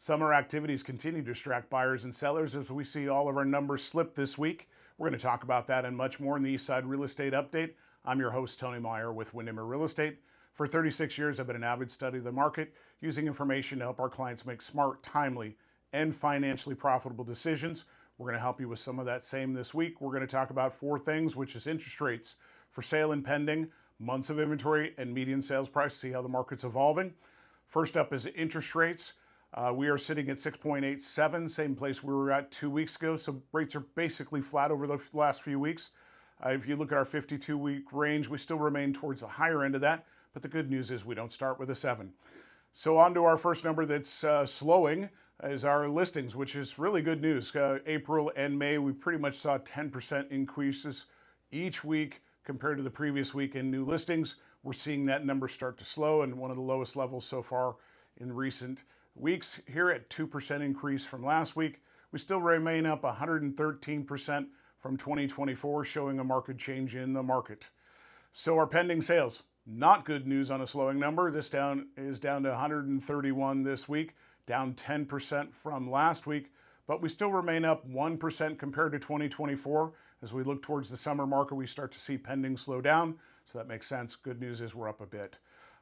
Summer activities continue to distract buyers and sellers as we see all of our numbers slip this week. We're going to talk about that and much more in the Eastside Real Estate Update. I'm your host, Tony Meier with Windermere Real Estate. For 36 years, I've been an avid study of the market, using information to help our clients make smart, timely, and financially profitable decisions. We're going to help you with some of that same this week. We're going to talk about four things, which is interest rates, for sale and pending, months of inventory, and median sales price, see how the market's evolving. First up is interest rates. We are sitting at 6.87, same place we were at 2 weeks ago, so rates are basically flat over the last few weeks. If you look at our 52-week range, we still remain towards the higher end of that, but the good news is we don't start with a 7. So on to our first number that's slowing is our listings, which is really good news. April and May, we pretty much saw 10% increases each week compared to the previous week in new listings. We're seeing that number start to slow, and one of the lowest levels so far in recent weeks. Here at 2% increase from last week, we still remain up 113% from 2024, showing a market change in the market. So our pending sales, not good news on a slowing number. This is down to 131 this week, down 10% from last week, but we still remain up 1% compared to 2024. As we look towards the summer market, we start to see pending slow down, so that makes sense. Good news is we're up a bit.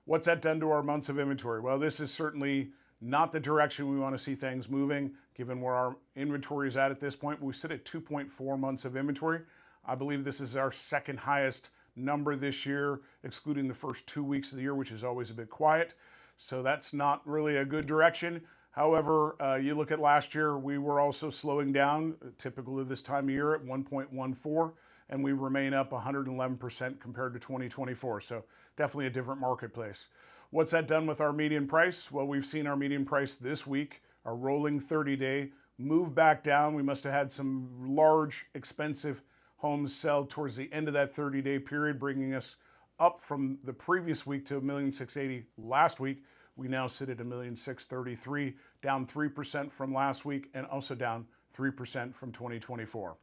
What's that done to our months of inventory? Well, this is certainly not the direction we want to see things moving, given where our inventory is at this point. We sit at 2.4 months of inventory. I believe this is our second highest number this year, excluding the first 2 weeks of the year, which is always a bit quiet. So that's not really a good direction. However, you look at last year, we were also slowing down, typical of this time of year, at 1.14, and we remain up 111% compared to 2024. So definitely a different marketplace. What's that done with our median price? Well, we've seen our median price this week, our rolling 30-day, move back down. We must have had some large, expensive homes sell towards the end of that 30-day period, bringing us up from the previous week to $1,680,000 last week. We now sit at $1,633,000, down 3% from last week, and also down 3% from 2024.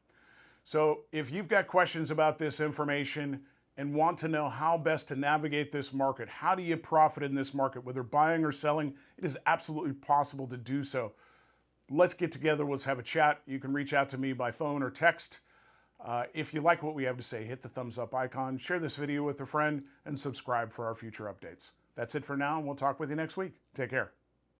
So if you've got questions about this information and want to know how best to navigate this market, how do you profit in this market, whether buying or selling, it is absolutely possible to do so. Let's get together, let's have a chat. You can reach out to me by phone or text. If you like what we have to say, hit the thumbs up icon, share this video with a friend, and subscribe for our future updates. That's it for now, and we'll talk with you next week. Take care.